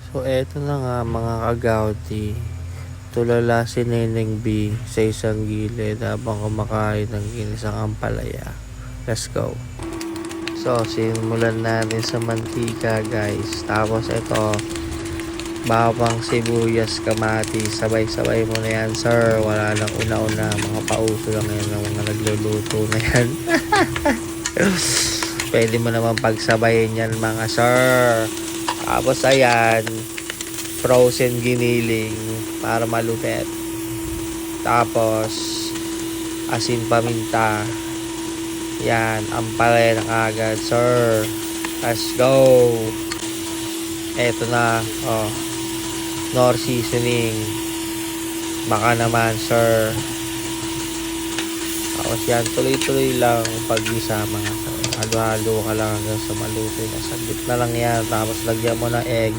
So eto na nga mga kagawdi, tulala si Neneng B sa isang gilid habang kumakain ng ginisang ampalaya. Let's go. So simulan natin sa mantika guys. Tapos ito, bawang, sibuyas, kamatis. Sabay-sabay mo na yan sir. Wala lang una-una. Mga pauso lang yan ng mga nagluluto na yan. Pwede mo naman pagsabayin yan mga sir. Tapos ayan, frozen giniling para malupit. Tapos asin paminta. Yan, ampalaya na kagad sir. Let's go. Eto na, oh, nor seasoning. Baka naman sir. Tapos yan, tuloy-tuloy lang pag-isa mga sir. Halo-halo ka lang hanggang sa maluto na. Saglit na lang yan. Tapos lagyan mo ng egg.